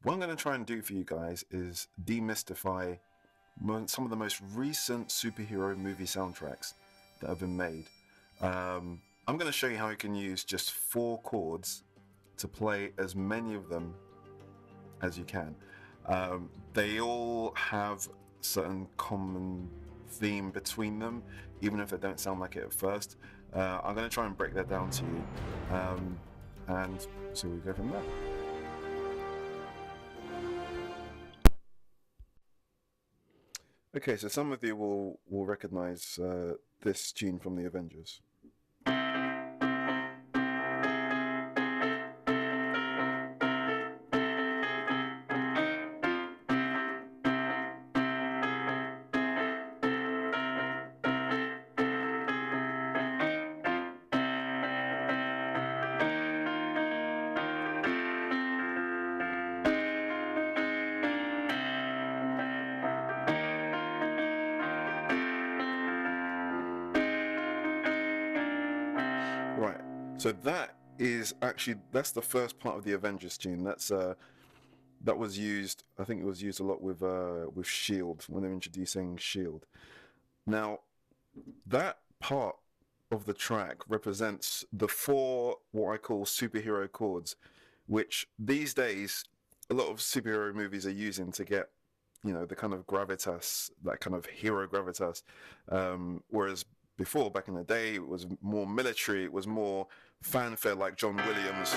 What I'm going to try and do for you guys is demystify some of the most recent superhero movie soundtracks that have been made. I'm going to show you how you can use just 4 chords to play as many of them as you can. They all have certain common theme between them, even if they don't sound like it at first. I'm going to try and break that down to you, and so we go from there. Okay, so some of you will recognize this tune from the Avengers. Right, so that's the first part of the Avengers tune. That was used, I think it was used a lot with Shield, when they're introducing Shield. Now, that part of the track represents the 4 what I call superhero chords, which these days a lot of superhero movies are using to get, the kind of gravitas, that kind of hero gravitas, whereas before, back in the day, it was more military, it was more fanfare like John Williams,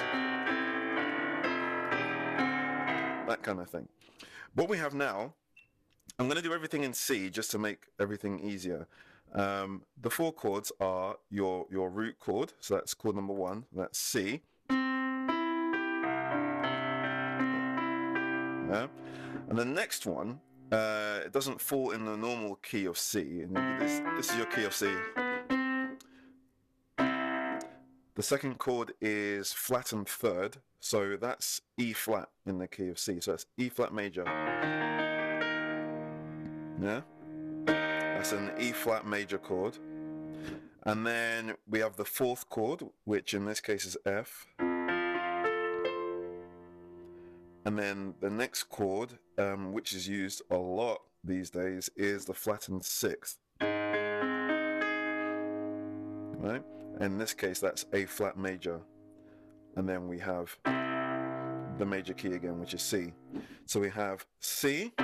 that kind of thing. What we have now, I'm going to do everything in C just to make everything easier. The 4 chords are your root chord, so that's chord number 1, that's C. Yeah. And the next one, it doesn't fall in the normal key of C. This is your key of C. The second chord is flattened 3rd, so that's E flat in the key of C. So that's E flat major. Yeah, that's an E flat major chord. And then we have the 4th chord, which in this case is F. And then the next chord, which is used a lot these days, is the flattened 6th. Right? In this case, that's A flat major. And then we have the major key again, which is C. So we have C,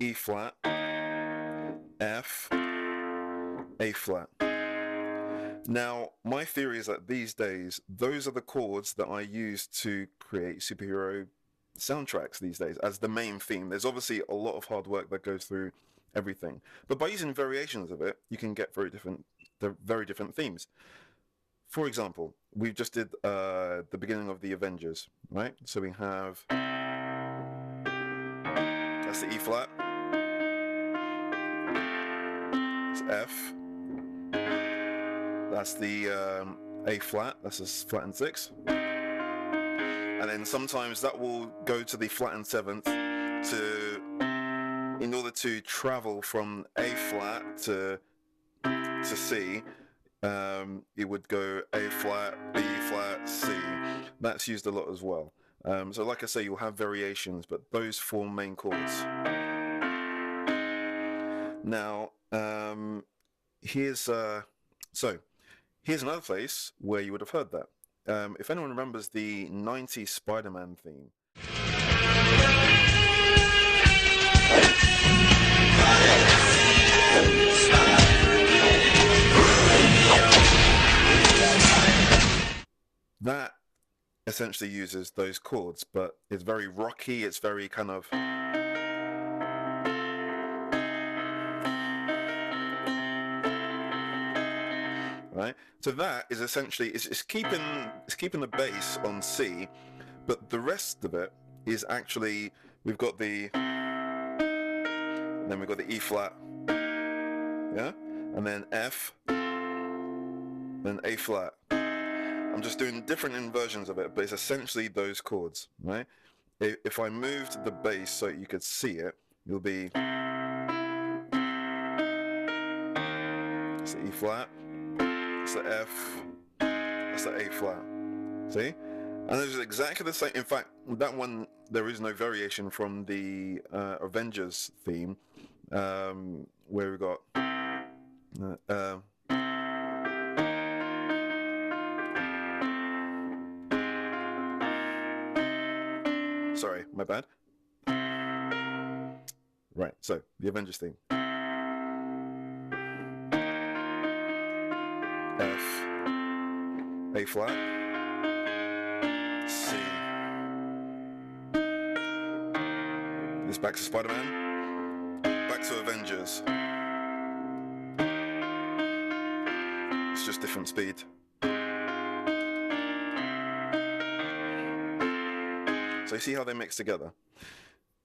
E flat, F, A flat. Now, my theory is that these days, those are the chords that I use to create superhero soundtracks these days as the main theme. There's obviously a lot of hard work that goes through everything, but by using variations of it, you can get very different themes. For example, we just did the beginning of the Avengers, right? So we have, that's the E flat, it's F, that's the A flat, that's a flattened 6. And then sometimes that will go to the flattened 7th in order to travel from A flat to C. It would go A flat, B flat, C. That's used a lot as well. So like I say, you'll have variations, but those 4 main chords. Now, here's another place where you would have heard that. If anyone remembers the 90s Spider-Man theme. That essentially uses those chords, but it's very rocky, it's very kind of... Right? So that is essentially, it's keeping the bass on C, but the rest of it is actually, we've got the, and then we've got the E flat, yeah? And then F, then A flat. I'm just doing different inversions of it, but it's essentially those chords, right? If I moved the bass so you could see it, it'll be, it's the E flat, it's the F, that's the A flat. See? And it's exactly the same. In fact, that one there is no variation from the Avengers theme, where we got. Sorry, my bad. Right, so the Avengers theme. F, A flat, C. This back to Spider-Man, back to Avengers. It's just different speed. So you see how they mix together.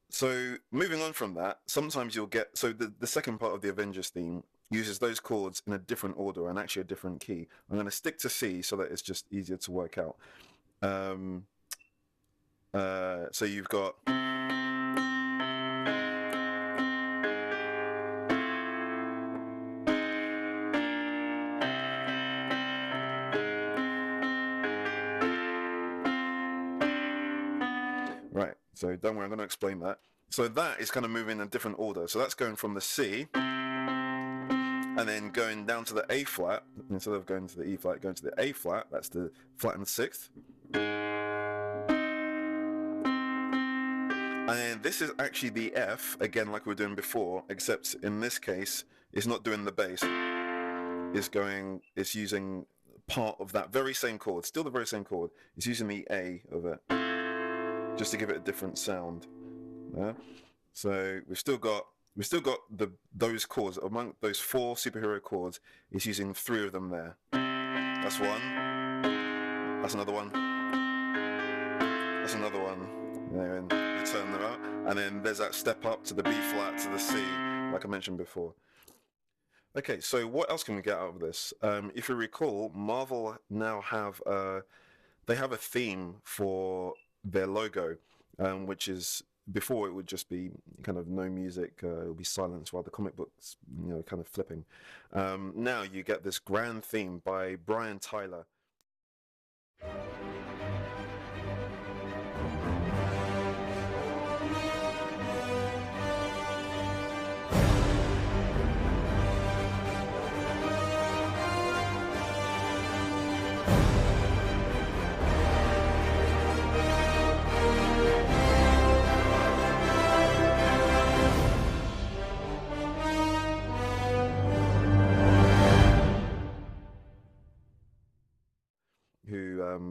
So moving on from that, sometimes you'll get, so the second part of the Avengers theme uses those chords in a different order and actually a different key. I'm going to stick to C so that it's just easier to work out. So you've got right, so don't worry, I'm going to explain that. So that is kind of moving in a different order. So that's going from the C and then going down to the A flat. Instead of going to the E flat, going to the A flat. That's the flattened sixth. And this is actually the F, again like we were doing before, except in this case, it's not doing the bass. It's using part of that very same chord, still the very same chord. It's using the A of it, just to give it a different sound. Yeah? So we've still got those chords. Among those 4 superhero chords, it's using 3 of them there. That's one. That's another one. That's another one. And then we turn them out, and then there's that step up to the B flat to the C, like I mentioned before. Okay, so what else can we get out of this? If you recall, Marvel now have they have a theme for their logo, which is, before it would just be kind of no music, it would be silence while the comic book's, kind of flipping. Now you get this grand theme by Brian Tyler.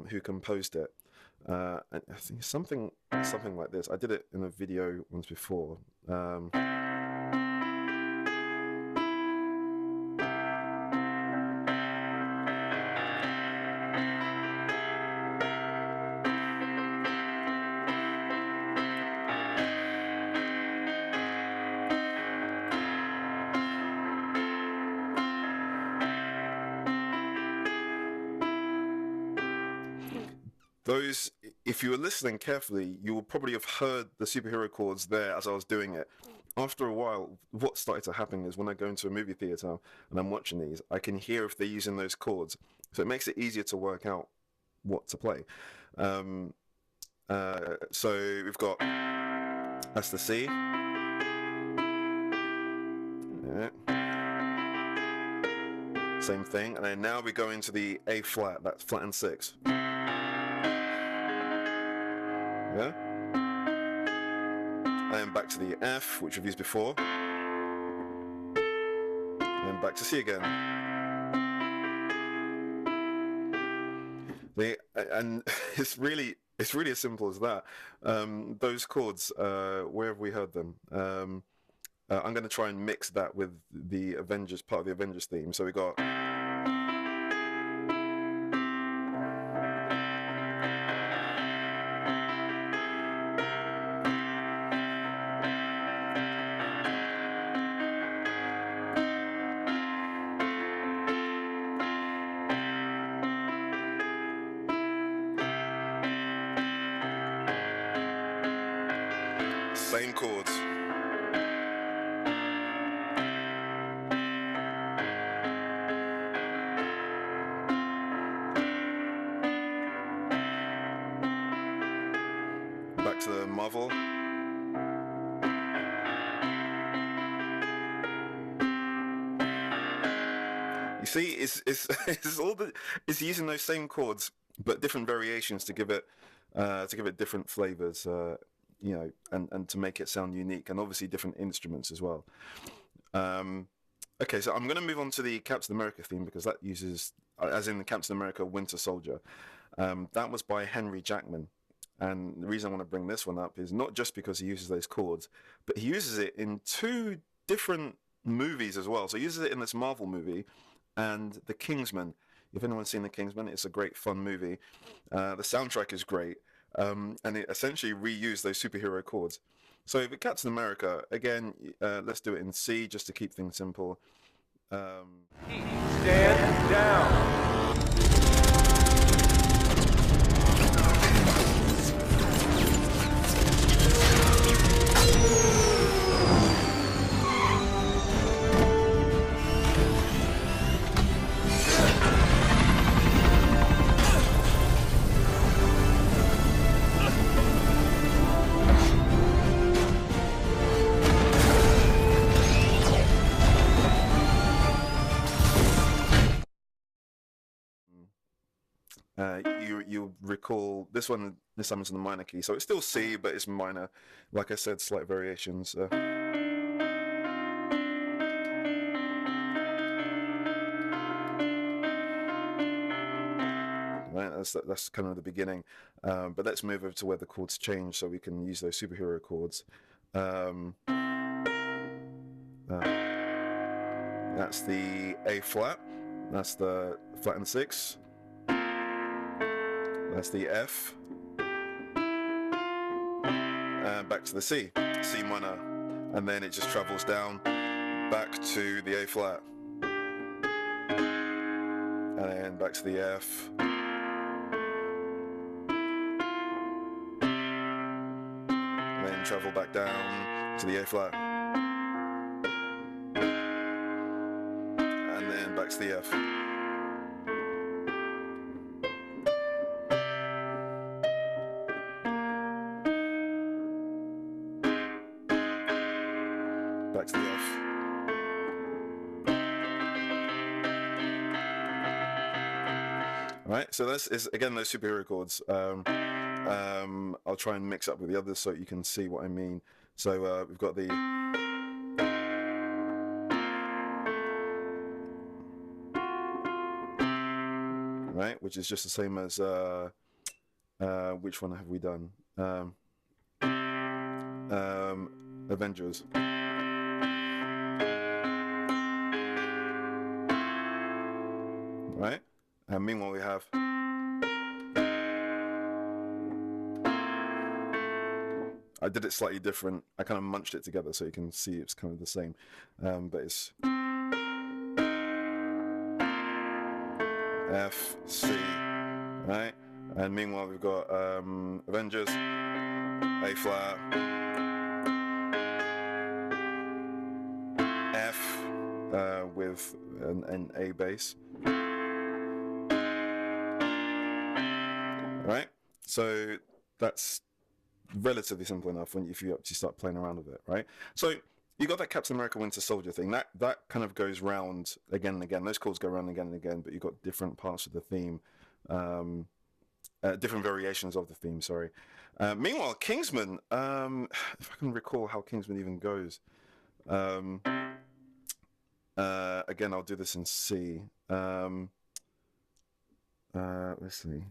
Who composed it, and I think something like this. I did it in a video once before. Those, if you were listening carefully, you will probably have heard the superhero chords there as I was doing it. After a while, what started to happen is when I go into a movie theater and I'm watching these, I can hear if they're using those chords. So it makes it easier to work out what to play. So we've got, that's the C. Yeah. Same thing. And then now we go into the A flat, that's flattened 6. Yeah? And back to the F, which we've used before. And back to C again. And it's really as simple as that. Those chords, where have we heard them? I'm going to try and mix that with the Avengers, part of the Avengers theme. So we got... same chords. Marvel. You see, it's using those same chords but different variations to give it different flavors, you know, and to make it sound unique, and obviously different instruments as well. Okay, so I'm going to move on to the Captain America theme, because that uses, as in the Captain America Winter Soldier, that was by Henry Jackman. And the reason I want to bring this one up is not just because he uses those chords, but he uses it in two different movies as well. So he uses it in this Marvel movie and The Kingsman. If anyone's seen The Kingsman, it's a great fun movie. The soundtrack is great, and it essentially reused those superhero chords. So with Captain America, again, let's do it in C just to keep things simple. Stand down. You recall this one. This time it's in the minor key, so it's still C, but it's minor. Like I said, slight variations. Right, that's kind of the beginning. But let's move over to where the chords change, so we can use those superhero chords. That's the A flat. That's the flat and six. That's the F. Back to the C minor, and then it just travels down back to the A flat, and then back to the F, and then travel back down to the A flat, and then back to the F. Back to the F. All right, so this is again those superhero chords. I'll try and mix up with the others so you can see what I mean. So we've got the right, which is just the same as which one have we done? Avengers. Right? And meanwhile we have I did it slightly different. I kind of munched it together so you can see it's kind of the same. But it's F, C, right? And meanwhile we've got Avengers, A flat, F with an A bass. Right? So that's relatively simple enough if you actually start playing around with it, right? So you got that Captain America Winter Soldier thing. That kind of goes round again and again. Those chords go round again and again, but you've got different parts of the theme, different variations of the theme, sorry. Meanwhile, Kingsman, if I can recall how Kingsman even goes, again, I'll do this in C. Let's see.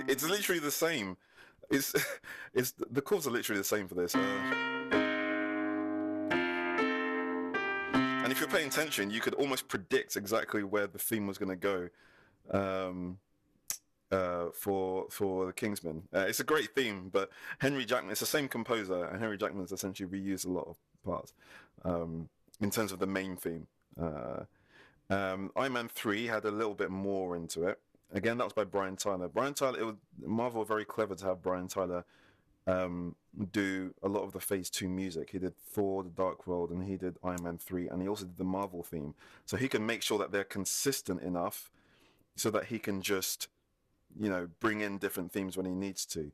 It's literally the same. It's the chords are literally the same for this. And if you're paying attention, you could almost predict exactly where the theme was going to go for the Kingsman. It's a great theme, but Henry Jackman, it's the same composer, and Henry Jackman's essentially reused a lot of parts in terms of the main theme. Iron Man 3 had a little bit more into it. again, that was by Brian Tyler. Marvel were very clever to have Brian Tyler do a lot of the Phase 2 music. He did Thor, The Dark World, and he did Iron Man 3, and he also did the Marvel theme. So he can make sure that they're consistent enough so that he can just, bring in different themes when he needs to.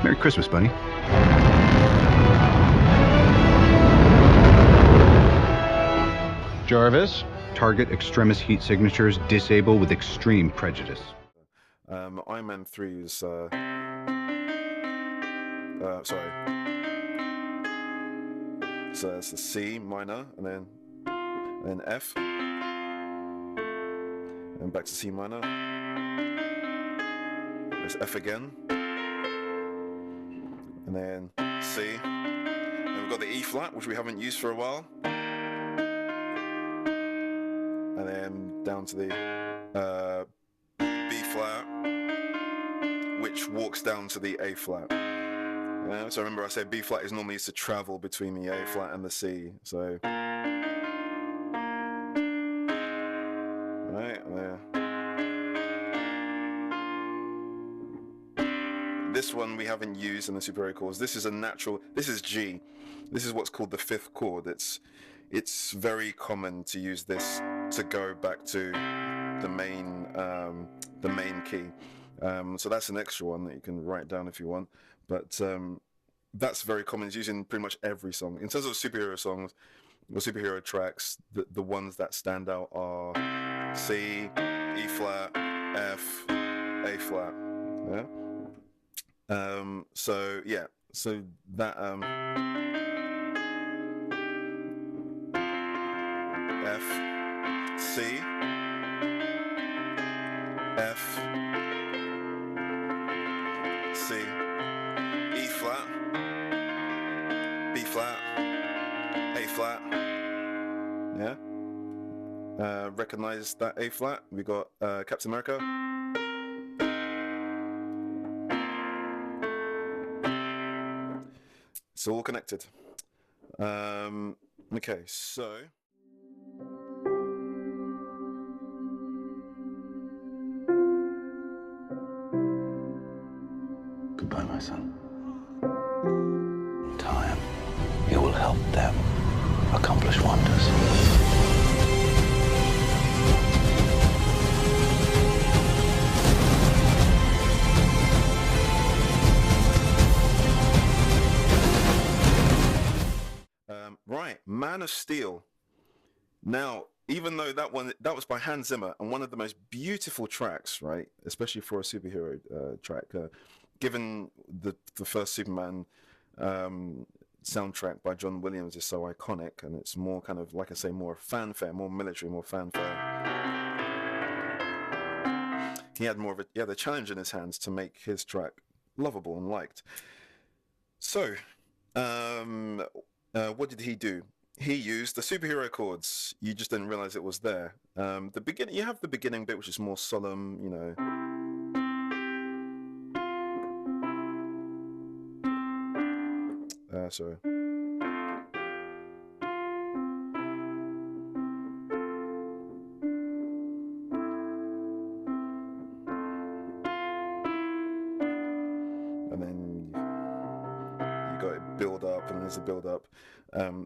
Merry Christmas, buddy. Jarvis, target extremis heat signatures, disable with extreme prejudice. Iron Man 3 is, sorry. So it's the C minor, and then F, and back to C minor. It's F again, and then C, and we've got the E flat, which we haven't used for a while, and then down to the B flat, which walks down to the A flat. So remember I said B flat is normally used to travel between the A flat and the C. So right there. This one we haven't used in the superhero chords. This is a natural. This is G. This is what's called the fifth chord. It's very common to use this to go back to the main key. So that's an extra one that you can write down if you want. But that's very common. It's used in pretty much every song. In terms of superhero songs or superhero tracks, the ones that stand out are C, E flat, F, A flat. Yeah. So that F, C, F, C, E flat, B flat, A flat. Yeah. Recognize that A flat. We got Captain America. It's all connected. Okay, so. Goodbye, my son. In time, you will help them accomplish wonders. Right, Man of Steel. Now, even though that was by Hans Zimmer and one of the most beautiful tracks, right, especially for a superhero track, given the first Superman soundtrack by John Williams is so iconic, and it's more kind of, like I say, more fanfare, more military, more fanfare. He had a challenge in his hands to make his track lovable and liked. So, what did he do? He used the superhero chords. You just didn't realize it was there. You have the beginning bit, which is more solemn, sorry. And then you got it build up, and there's a build up.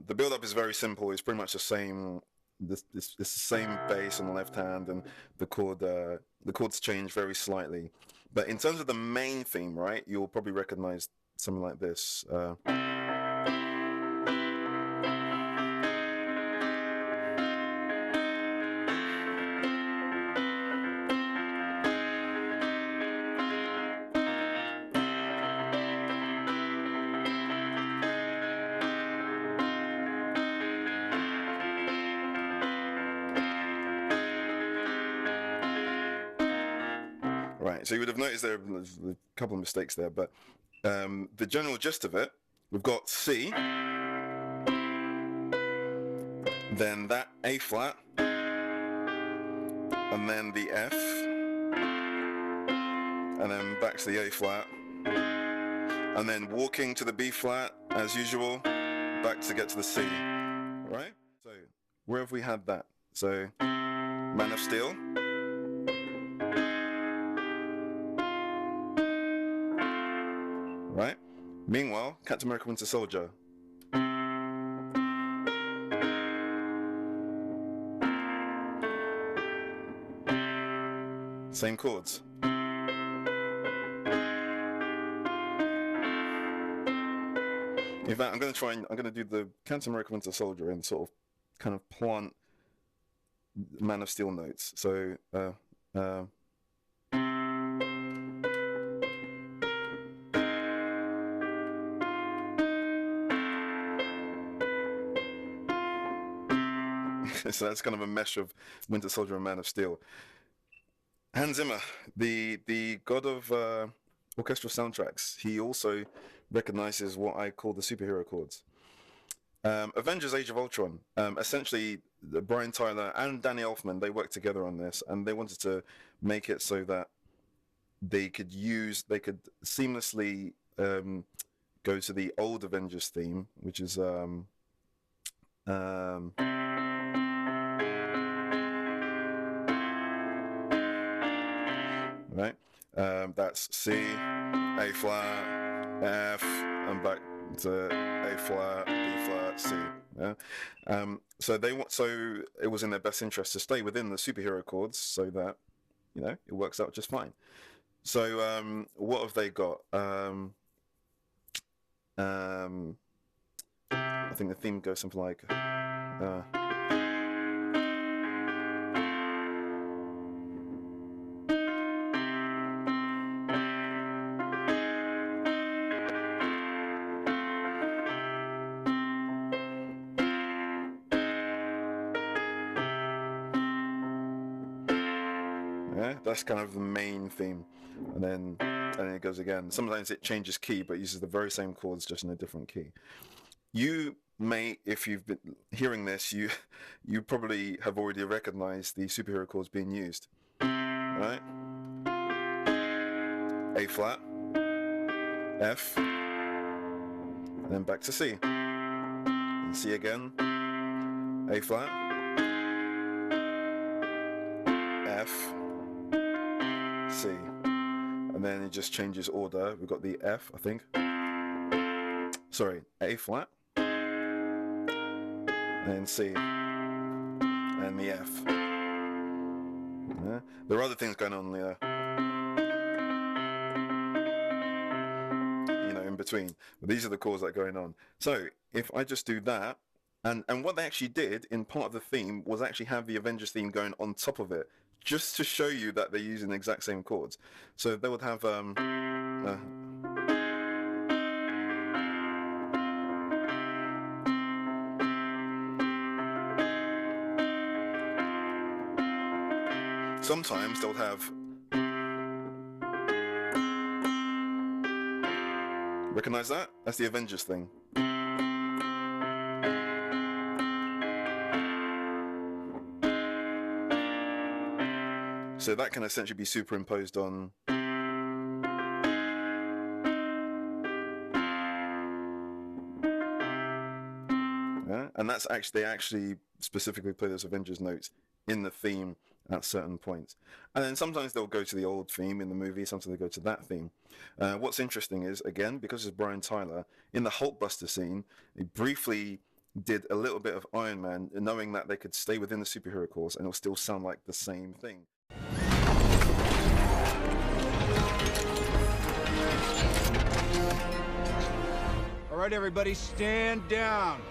The build up is very simple. It's pretty much the same. It's the same bass on the left hand, and the chords change very slightly. But in terms of the main theme, right, you'll probably recognize something like this. Right, so you would have noticed there's a couple of mistakes there, but the general gist of it, we've got C, then that A flat, and then the F, and then back to the A flat, and then walking to the B flat as usual, back to get to the C, right? So where have we had that? So Man of Steel, right? Meanwhile, Captain America Winter Soldier. Same chords. In fact, I'm going to do the Captain America Winter Soldier and sort of kind of plant Man of Steel notes. So, so that's kind of a mesh of Winter Soldier and Man of Steel. Hans Zimmer, the god of orchestral soundtracks, he also recognizes what I call the superhero chords. Avengers Age of Ultron, essentially Brian Tyler and Danny Elfman, they worked together on this, and they wanted to make it so that they could seamlessly go to the old Avengers theme, which is right? That's C, A flat, F, and back to A flat, B flat, C. Yeah. So it was in their best interest to stay within the superhero chords, so that it works out just fine. So what have they got? I think the theme goes something like. Yeah, that's kind of the main theme, and then it goes again. Sometimes it changes key, but uses the very same chords just in a different key. You may, if you've been hearing this, you probably have already recognized the superhero chords being used, right? A flat, F, and then back to C, and C again, A flat, F, C, and then it just changes order. We've got the F, I think. Sorry, A flat, and C, and the F. Yeah. There are other things going on there, in between. But these are the chords that are going on. So if I just do that, and what they actually did in part of the theme was actually have the Avengers theme going on top of it, just to show you that they're using the exact same chords. So they would have sometimes they'll have, recognize that? That's the Avengers thing. So that can essentially be superimposed on and that's actually, they actually specifically play those Avengers notes in the theme at certain points. And then sometimes they'll go to the old theme in the movie, sometimes they go to that theme. What's interesting is, again, because it's Brian Tyler, in the Hulkbuster scene, he briefly did a little bit of Iron Man, knowing that they could stay within the superhero chords and it'll still sound like the same thing. All right, everybody, stand down.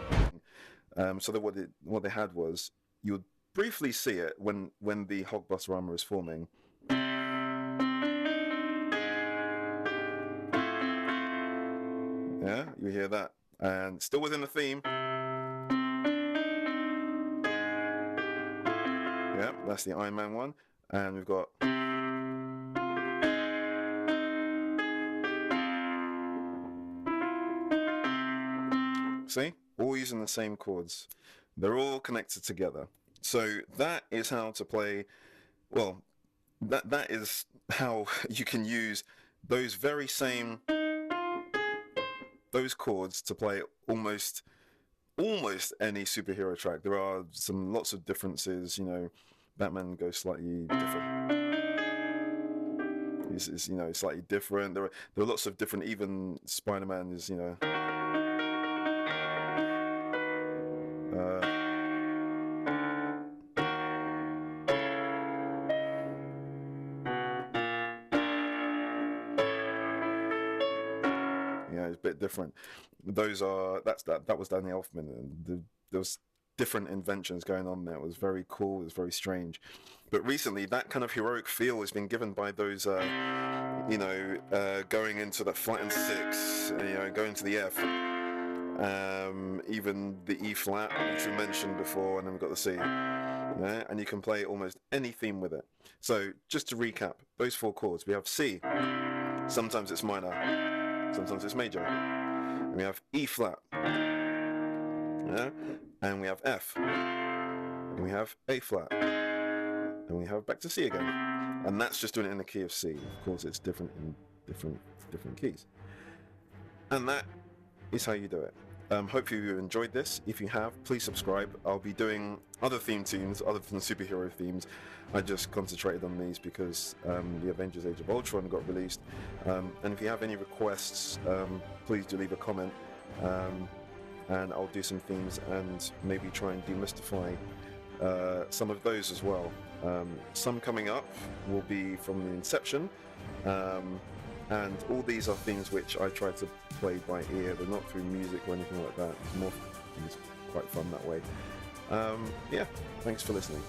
So that what they had was, you would briefly see it when the Hulkbuster armor is forming. Yeah, you hear that, and still within the theme. Yeah, that's the Iron Man one, and we've got. See, all using the same chords. They're all connected together. So that is how to play. Well, that is how you can use those very same those chords to play almost any superhero track. There are lots of differences. Batman goes slightly different. It's slightly different. There are lots of different. Even Spider-Man is it's a bit different. That was Danny Elfman, and there was different inventions going on there. It was very cool. It was very strange. But recently, that kind of heroic feel has been given by those, going into the flat and six, going to the F, even the E flat, which we mentioned before, and then we've got the C. And you can play almost any theme with it. So just to recap, those 4 chords, we have C. Sometimes it's minor, sometimes it's major. And we have E flat. And we have F. And we have A flat. And we have back to C again. And that's just doing it in the key of C. Of course, it's different in different keys. And that is how you do it. Hopefully you enjoyed this. If you have, please subscribe. I'll be doing other theme tunes other than superhero themes. I just concentrated on these because the Avengers Age of Ultron got released. And if you have any requests, please do leave a comment. And I'll do some themes and maybe try and demystify some of those as well. Some coming up will be from the inception, and all these are themes which I try to play by ear. They're not through music or anything like that. It's quite fun that way. Thanks for listening.